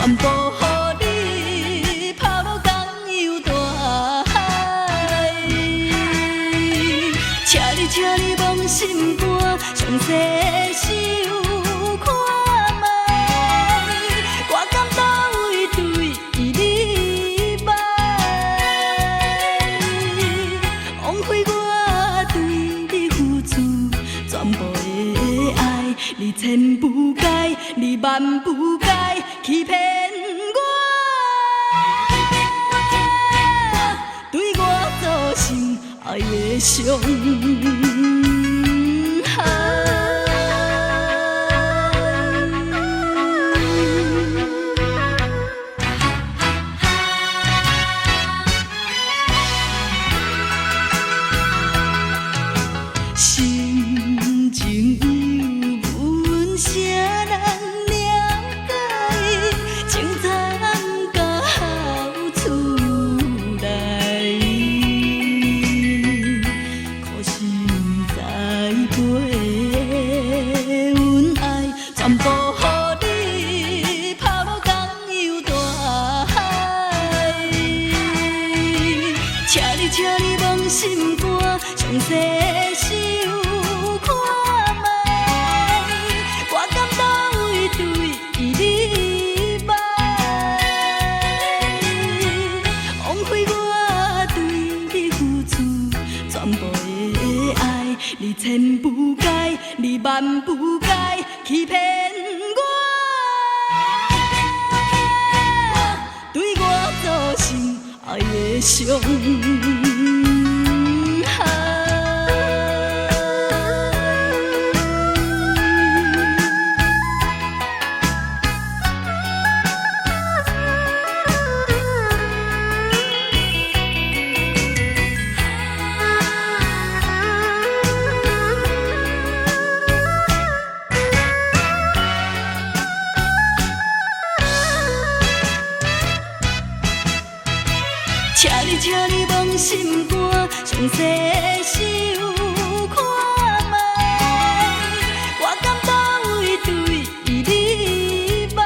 全部予你抛落江洋大海。请你忘心肝，详细想看卖，我敢倒位对你歹，枉费我对你付出全部的爱，你千不该，你万不该欺骗我，对我造成爱的伤害。心情有阮啥人了解？情参到好厝来，可是不知陪阮爱，全部予你抛落江洋大海。请你忘心肝，详细想看卖，我敢倒位对你歹，枉费我对你付出全部的爱，你千不该，你万不该欺骗我，对我造成爱的伤害。请你忘心肝，详细想看卖，我敢倒位对你歹，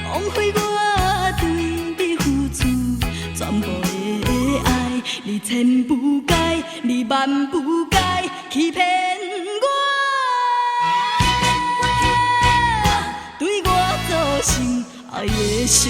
枉费我对你付出全部的爱，你千不该，你万不该欺骗我，对我造成爱的伤。